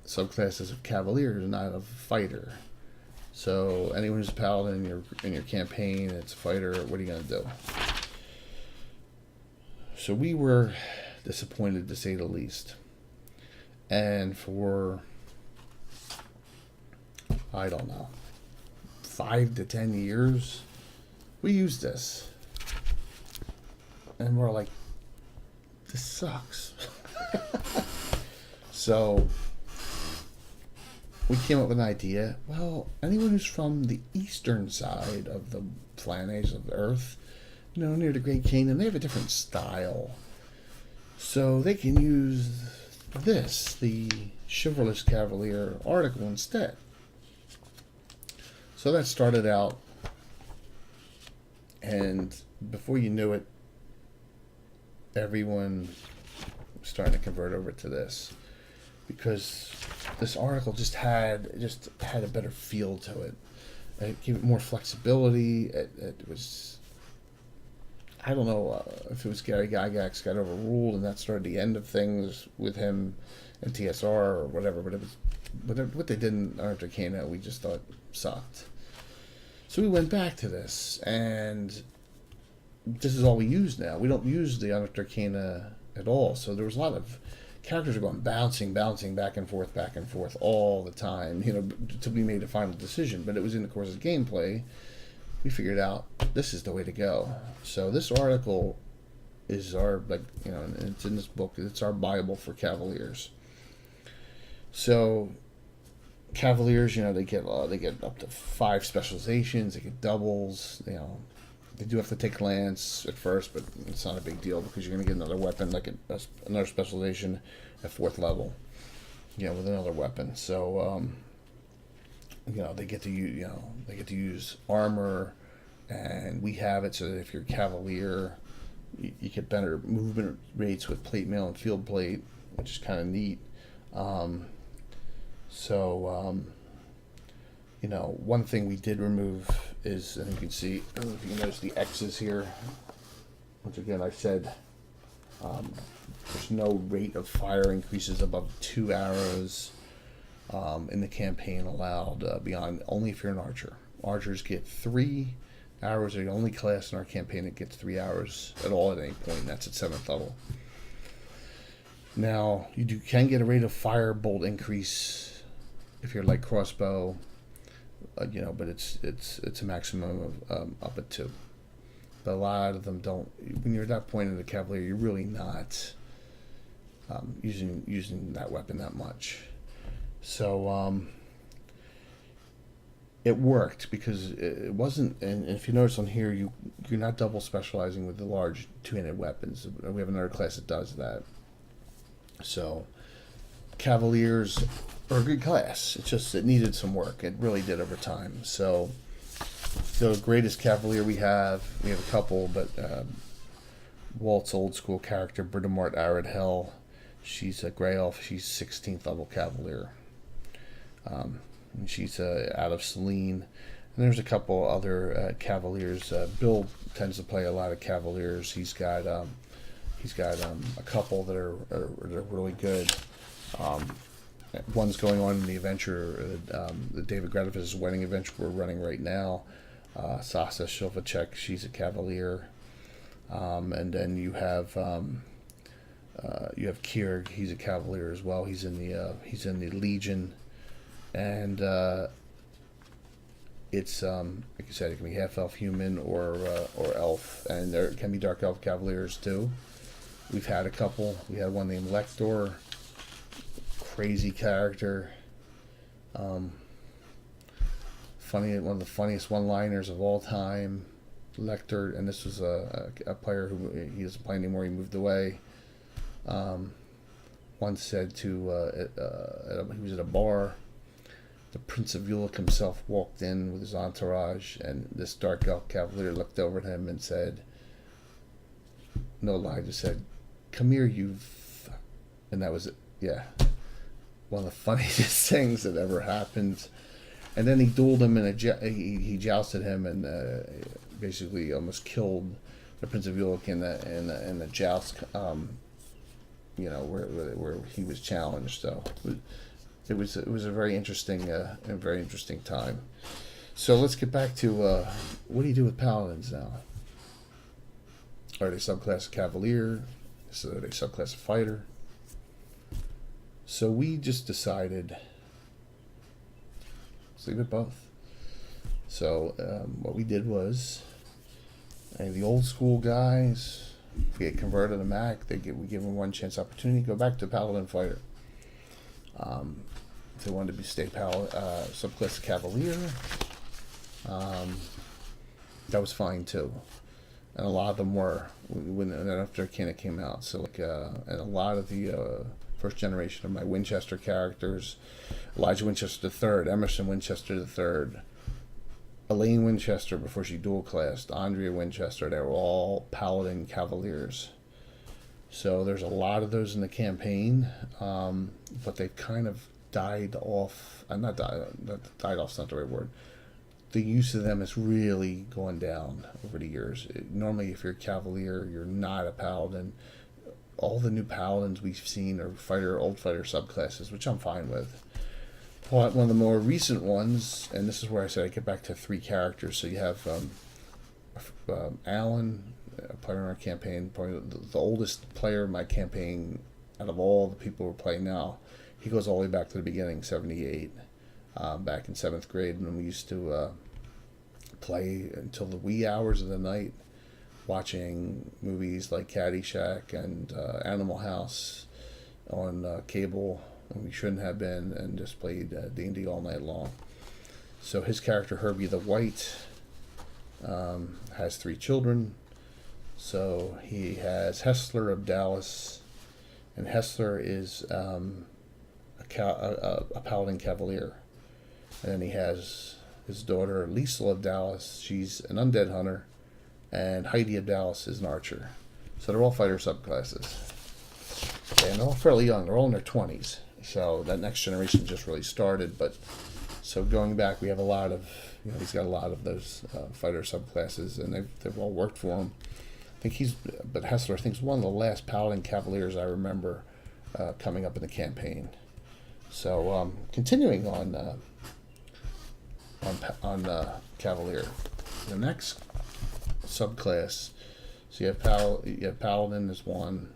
subclasses of Cavalier, not a fighter. So anyone who's a paladin in your campaign, it's a fighter. What are you gonna do? So we were disappointed, to say the least. And for, I don't know, 5 to 10 years, we used this, and we're like, this sucks. So we came up with an idea. Well, anyone who's from the eastern side of the planet of the Earth, you know, near the Great Canaan, they have a different style. So they can use this, the Chivalrous Cavalier article, instead. So that started out, and before you knew it, everyone was starting to convert over to this, because this article just had a better feel to it. It gave it more flexibility. It was, I don't know if it was Gary Gygax got overruled and that started the end of things with him and TSR or whatever, but it was what they did in Arcana we just thought sucked. So we went back to this, and this is all we use now. We don't use the Arcana at all. So there was a lot of characters are going bouncing back and forth all the time, you know, until we made a final decision. But it was in the course of gameplay, we figured out this is the way to go. So this article is our, like, you know, and it's in this book. It's our Bible for Cavaliers. So Cavaliers, you know, they get up to 5 specializations. They get doubles. You know, they do have to take lance at first, but it's not a big deal because you're going to get another weapon, like another specialization at 4th level. You know, with another weapon. So you know, they get to use armor, and we have it so that if you're Cavalier, you get better movement rates with plate mail and field plate, which is kind of neat. You know, one thing we did remove is, and you can see, I don't know if you can notice the X's here. Once again, I said there's no rate of fire increases above 2 arrows in the campaign allowed beyond, only if you're an archer. Archers get 3 arrows. Are the only class in our campaign that gets 3 arrows at all at any point, and that's at 7th level. Now, you can get a rate of fire bolt increase if you're like crossbow, you know, but it's a maximum of up at 2. But a lot of them don't. When you're at that point in the Cavalier, you're really not using that weapon that much. So it worked because it wasn't. And if you notice on here, you're not double specializing with the large 2-handed weapons. We have another class that does that. So Cavaliers are a good class. It's just it needed some work. It really did over time. So the greatest Cavalier we have a couple, but Walt's old school character, Britomart Arid Hell. She's a Grey Elf. She's 16th level Cavalier. And she's out of Selene. And there's a couple other Cavaliers. Bill tends to play a lot of Cavaliers. He's got a couple that are really good. One's going on in the adventure, the David Gratifi's wedding adventure we're running right now. Sasa Shilvacek, she's a Cavalier. And then you have Kierg, he's a Cavalier as well. He's in the Legion, and it's like I said, it can be half elf, human, or elf, and there can be dark elf Cavaliers too. We've had a couple. We had one named Lector, crazy character. Funny, one of the funniest one-liners of all time. Lector, and this was a player who he doesn't play anymore. He moved away. Once said to he was at a bar, the Prince of Ulick himself walked in with his entourage, and this dark elf cavalier looked over at him and said, no lie, just said, "Come here, and that was it. Yeah, one of the funniest things that ever happened. And then he dueled him he jousted him and basically almost killed the Prince of Ulick in the joust. Where he was challenged. So it was a very interesting time. So let's get back to what do you do with paladins now? Are they subclass of Cavalier? Are they subclass of Fighter? So we just decided let's leave it both. So what we did was, the old school guys, if we get converted to Mac, we give them one chance opportunity, go back to Paladin Fighter. If they wanted to stay subclass of Cavalier, that was fine too. And a lot of them were after Arcana came out. So and a lot of the first generation of my Winchester characters, Elijah Winchester III, Emerson Winchester III, Elaine Winchester before she dual classed, Andrea Winchester, they were all Paladin Cavaliers. So there's a lot of those in the campaign, but they've kind of died off. Died off's not the right word. The use of them has really gone down over the years. Normally, if you're a Cavalier, you're not a Paladin. All the new Paladins we've seen are old fighter subclasses, which I'm fine with. But one of the more recent ones, and this is where I said I get back to 3 characters. So you have Alan, a player in our campaign, probably the oldest player in my campaign out of all the people we're playing now. He goes all the way back to the beginning, 78, back in 7th grade, when we used to play until the wee hours of the night, watching movies like Caddyshack and Animal House on cable when we shouldn't have been, and just played D&D all night long. So his character, Herbie the White, has 3 children. So he has Hessler of Dallas, and Hessler is a Paladin Cavalier. And then he has his daughter, Liesl of Dallas. She's an undead hunter. And Heidi of Dallas is an archer. So they're all fighter subclasses. Okay, and they're all fairly young. They're all in their 20s. So that next generation just really started. But so going back, we have a lot of, he's got a lot of those fighter subclasses, and they've all worked for him. I think but Hessler, I think, is one of the last Paladin Cavaliers I remember coming up in the campaign. So continuing on Cavalier, the next subclass. So you have Paladin as one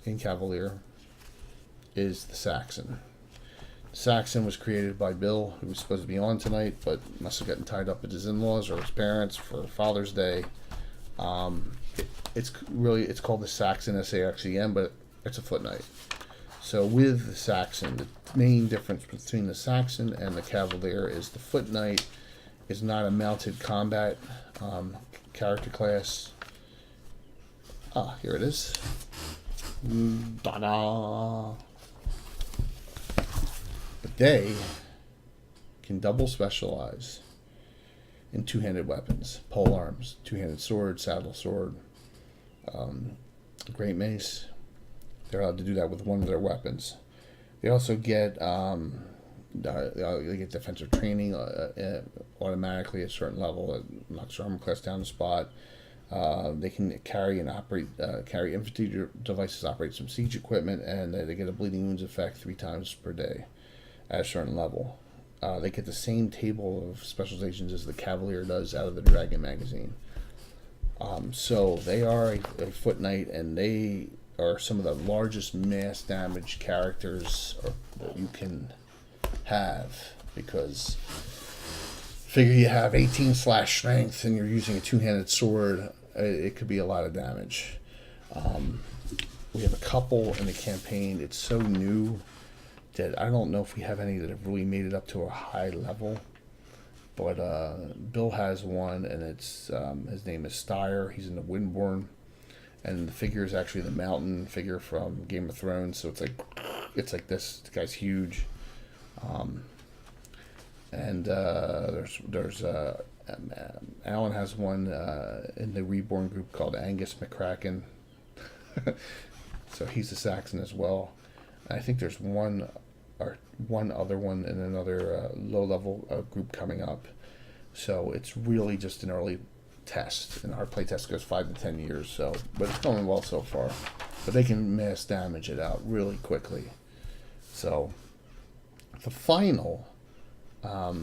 in Cavalier, is the Saxon. Saxon was created by Bill, who was supposed to be on tonight, but must have gotten tied up with his in-laws or his parents for Father's Day. It's called the Saxon, SAXEN, but it's a footnote. So with the Saxon, the main difference between the Saxon and the Cavalier is the footnote is not a mounted combat character class. Here it is. Da-da. But they can double specialize in 2-handed weapons, pole arms, 2-handed sword, saddle sword, great mace. They're allowed to do that with one of their weapons. They also get they get defensive training automatically at a certain level. It knocks their armor class down the spot. They can carry infantry devices, operate some siege equipment, and they get a bleeding wounds effect 3 times per day at a certain level. They get the same table of specializations as the Cavalier does out of the Dragon magazine. So they are a foot knight, and they are some of the largest mass damage characters that you can have, because figure you have 18 slash strength and you're using a 2-handed sword, it could be a lot of damage. We have a couple in the campaign. It's so new that I don't know if we have any that have really made it up to a high level, but Bill has one, and it's his name is Styre. He's in the Windborn, and the figure is actually the mountain figure from Game of Thrones. So it's like this. The guy's huge. And Alan has one in the Reborn group called Angus McCracken. So he's a Saxon as well. I think there's one other one in another low level group coming up. So it's really just an early test, and our play test goes 5 to 10 years. So, but it's going well so far. But they can mass damage it out really quickly. So the final, I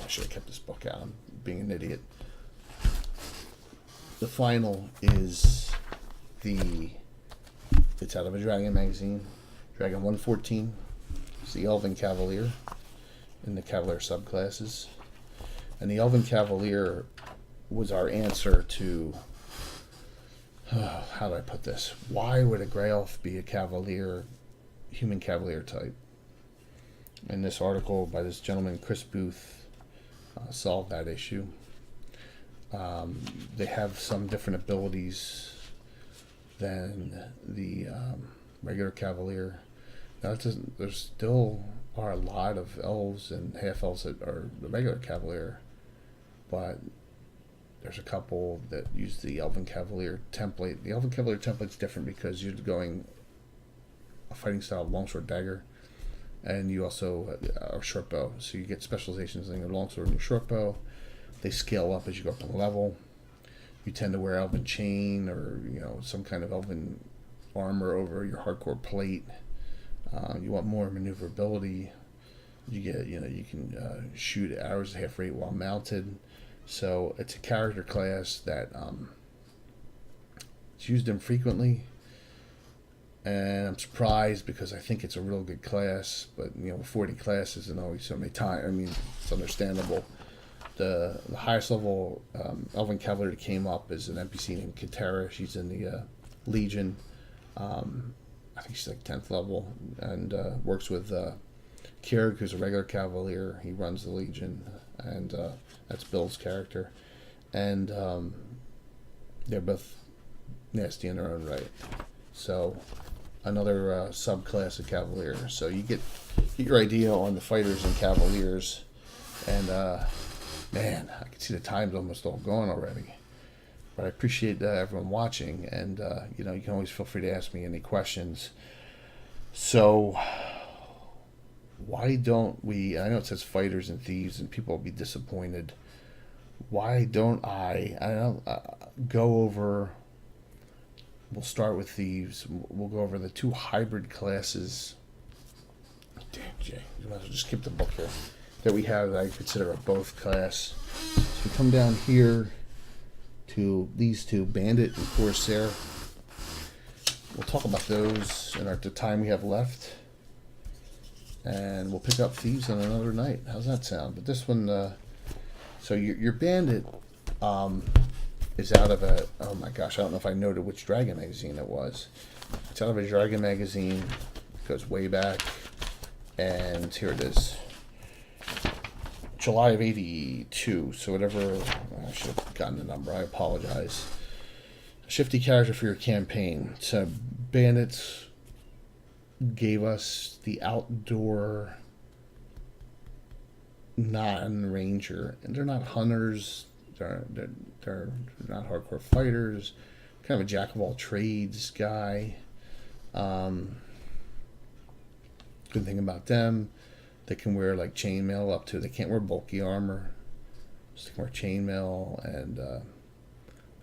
should have kept this book out. I'm being an idiot. The final is it's out of a Dragon magazine, Dragon 114. It's the Elven Cavalier in the Cavalier subclasses. And the Elven Cavalier was our answer to, how do I put this? Why would a Grey Elf be a Cavalier, human Cavalier type? And this article by this gentleman, Chris Booth, solved that issue. They have some different abilities than the regular Cavalier. Now, there still are a lot of elves and half elves that are the regular Cavalier, but there's a couple that use the Elven Cavalier template. The Elven Cavalier template's different because you're going a fighting style longsword dagger, and you also are short bow. So you get specializations in your longsword and your short bow. They scale up as you go up in level. You tend to wear Elven chain or some kind of Elven armor over your hardcore plate. You want more maneuverability. You get you can shoot arrows at half rate while mounted. So it's a character class that it's used infrequently, and I'm surprised because I think it's a real good class. But 40 classes and always so many times. I mean, it's understandable. The highest level Elven Cavalier that came up is an NPC named Katera. She's in the Legion. I think she's like 10th level, and works with Kierig, who's a regular Cavalier. He runs the Legion, and that's Bill's character. And they're both nasty in their own right. So another subclass of Cavalier. So you get your idea on the fighters and Cavaliers, and man, I can see the time's almost all gone already. But I appreciate everyone watching, and you can always feel free to ask me any questions. So why don't we? I know it says fighters and thieves, and people will be disappointed. Why don't I don't go over? We'll start with thieves. We'll go over the two hybrid classes. Damn, Jay, you might as well just skip the book here. That we have that I consider a both class. So we come down here to these two, Bandit and Corsair. We'll talk about those in the time we have left, and we'll pick up Thieves on another night. How's that sound? But this one, so your Bandit is out of a, oh my gosh, I don't know if I noted which Dragon magazine it was. It's out of a Dragon magazine. It goes way back, and here it is. July of 82, so whatever, I should have gotten the number, I apologize. A shifty character for your campaign. So Bandits gave us the outdoor non-ranger, and they're not hunters, they're not hardcore fighters, kind of a jack of all trades guy. Good thing about them, they can wear like chainmail up to. They can't wear bulky armor. So they can wear chainmail and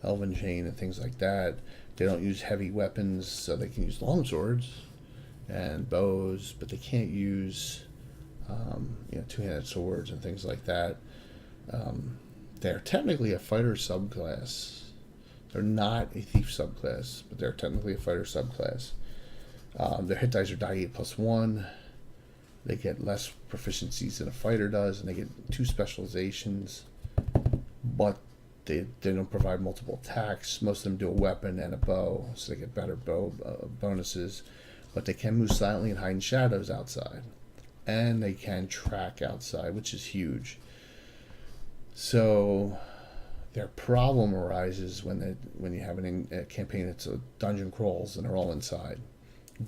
elven chain and things like that. They don't use heavy weapons, so they can use long swords and bows, but they can't use two-handed swords and things like that. They're technically a fighter subclass. They're not a thief subclass, but they're technically a fighter subclass. Their hit dice are die 8+1. They get less proficiencies than a fighter does, and they get 2 specializations, but they don't provide multiple attacks. Most of them do a weapon and a bow, so they get better bow bonuses, but they can move silently and hide in shadows outside, and they can track outside, which is huge. So their problem arises when you have a campaign that's a dungeon crawls and they're all inside.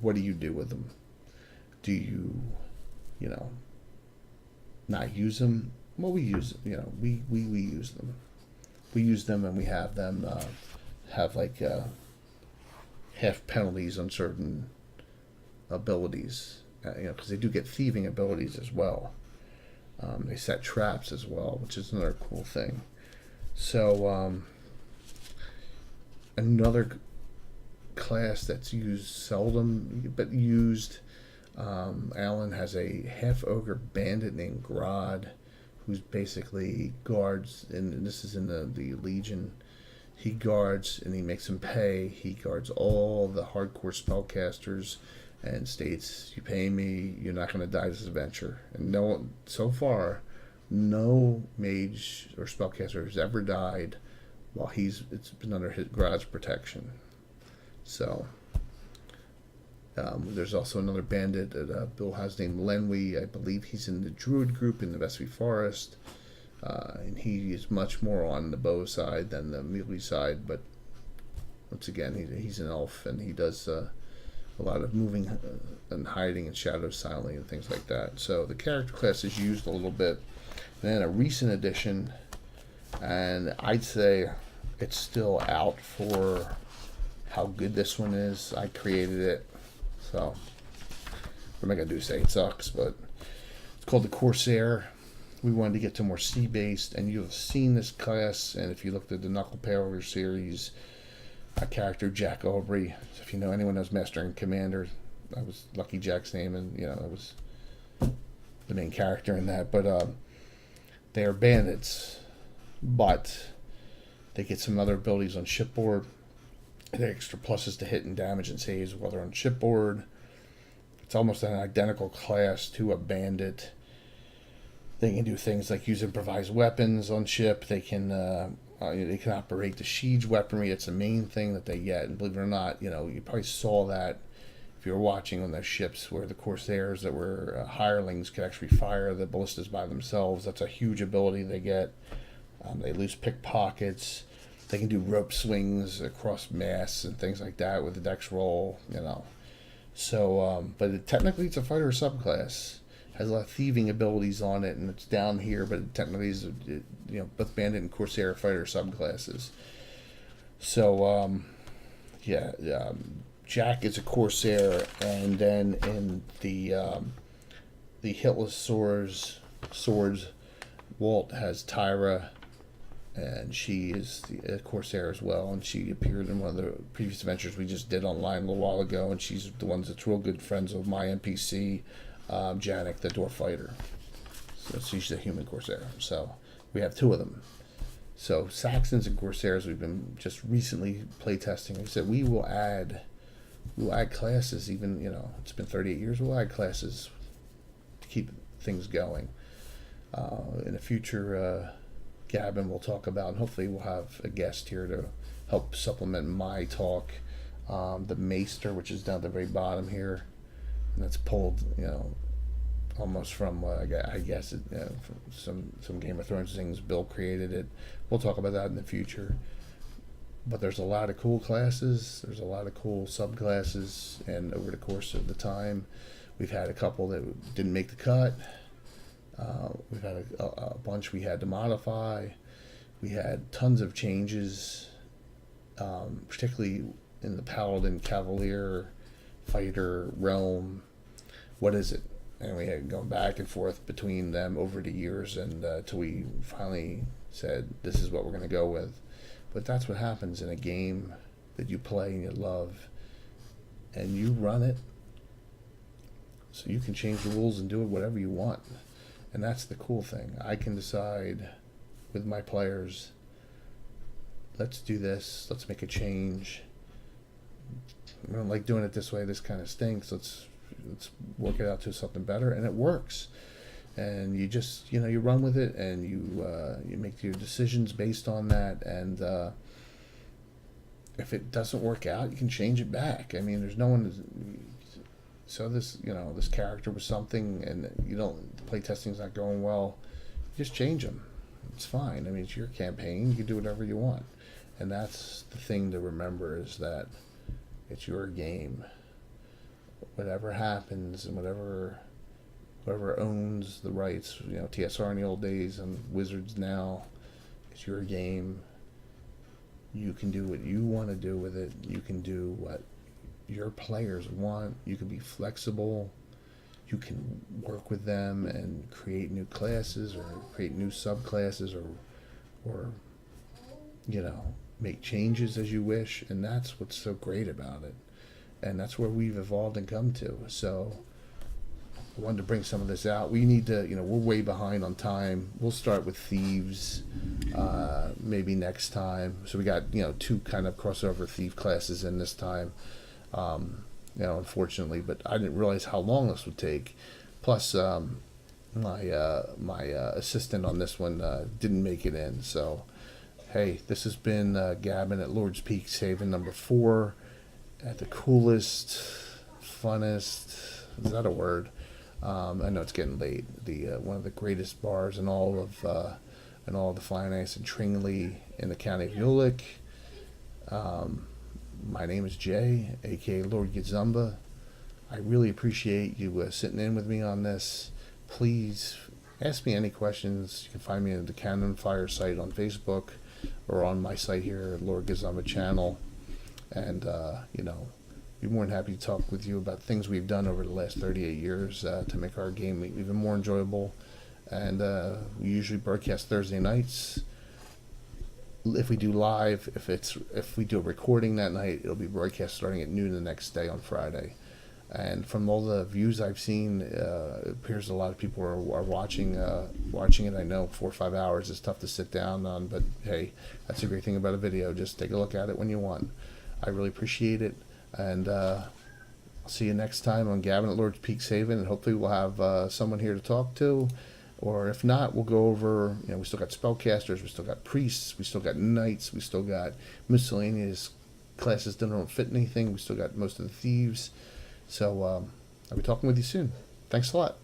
What do you do with them? Do you not use them. Well, we use, we use them. We use them, and we have them have like half penalties on certain abilities. Because they do get thieving abilities as well. They set traps as well, which is another cool thing. So another class that's used seldom, but used. Alan has a half ogre bandit named Grodd, who's basically guards, and this is in the Legion. He guards and he makes them pay. He guards all the hardcore spellcasters and states, "You pay me, you're not going to die this adventure." And so far, no mage or spellcaster has ever died while it's been under Grodd's protection. So there's also another bandit that Bill has named Lenwy. I believe he's in the Druid group in the Vestry Forest. And he is much more on the bow side than the melee side, but once again, he's an elf, and he does a lot of moving and hiding and shadow silently and things like that. So the character class is used a little bit. And then a recent addition, and I'd say it's still out for how good this one is. I created it, so what am I going to do? Say it sucks, but it's called the Corsair. We wanted to get to more sea-based, and you've seen this class, and if you looked at the Knuckle Power series, a character, Jack Aubrey. So if you know anyone knows Master and Commander, that was Lucky Jack's name, and that was the main character in that. But they are bandits, but they get some other abilities on shipboard. They extra pluses to hit and damage and saves while they're on shipboard. It's almost an identical class to a bandit. They can do things like use improvised weapons on ship. They can operate the siege weaponry. It's the main thing that they get. And believe it or not, you probably saw that if you were watching on those ships where the Corsairs that were hirelings could actually fire the ballistas by themselves. That's a huge ability they get. They lose pickpockets. They can do rope swings across masts and things like that with the dex roll. So, but technically it's a fighter subclass. Has a lot of thieving abilities on it, and it's down here, but it technically is, both Bandit and Corsair fighter subclasses. So, Jack is a Corsair, and then in the hitless swords, Walt has Tyra, and she is the Corsair as well, and she appeared in one of the previous adventures we just did online a little while ago, and she's the one that's real good friends with my NPC, Janik, the dwarf fighter. So she's a human Corsair. So we have two of them. So Saxons and Corsairs we've been just recently playtesting. We said we'll add classes, even it's been 38 years, we'll add classes to keep things going. In a future Gabbin we'll talk about, and hopefully we'll have a guest here to help supplement my talk. The Maester, which is down at the very bottom here. And that's pulled, almost from I guess from some Game of Thrones things. Bill created it. We'll talk about that in the future. But there's a lot of cool classes. There's a lot of cool subclasses, and over the course of the time, we've had a couple that didn't make the cut. We've had a bunch we had to modify. We had tons of changes, particularly in the Paladin, Cavalier, fighter realm. What is it? And we had gone back and forth between them over the years, and till we finally said this is what we're going to go with. But that's what happens in a game that you play and you love, and you run it, so you can change the rules and do it whatever you want. And that's the cool thing. I can decide with my players, let's do this, let's make a change. I don't like doing it this way, this kind of stinks, let's work it out to something better, and it works. And you just you run with it, and you make your decisions based on that, and if it doesn't work out, you can change it back. I mean, there's no one. So this this character was something, and the playtesting's not going well, just change them. It's fine. I mean, it's your campaign, you can do whatever you want. And that's the thing to remember, is that it's your game. Whatever happens and whatever whoever owns the rights, TSR in the old days and Wizards now, it's your game. You can do what you want to do with it. You can do what your players want. You can be flexible. You can work with them and create new classes or create new subclasses or make changes as you wish. And that's what's so great about it. And that's where we've evolved and come to. So I wanted to bring some of this out. We need to, we're way behind on time. We'll start with Thieves maybe next time. So we got, 2 kind of crossover thief classes in this time. Unfortunately, but I didn't realize how long this would take. Plus, my assistant on this one didn't make it in. So, hey, this has been Gabbin at Lord's Peak Haven number 4 at the coolest, funnest. Is that a word? I know it's getting late. The one of the greatest bars in all of the Flying Ass and Tringley in the county of Ulick. My name is Jay, aka Lord Gizumba. I really appreciate you sitting in with me on this. Please ask me any questions. You can find me at the Cannon Fire site on Facebook or on my site here, Lord Gizumba channel. And, be more than happy to talk with you about things we've done over the last 38 years to make our game even more enjoyable. And we usually broadcast Thursday nights. If we do live, if we do a recording that night, it'll be broadcast starting at noon the next day on Friday. And from all the views I've seen, it appears a lot of people are watching it. I know 4 or 5 hours is tough to sit down on, but hey, that's a great thing about a video. Just take a look at it when you want. I really appreciate it, and I'll see you next time on Gabbin at Lord's Peak Haven, and hopefully we'll have someone here to talk to. Or if not, we'll go over, we still got spellcasters, we still got priests, we still got knights, we still got miscellaneous classes that don't fit anything, we still got most of the thieves. So I'll be talking with you soon. Thanks a lot.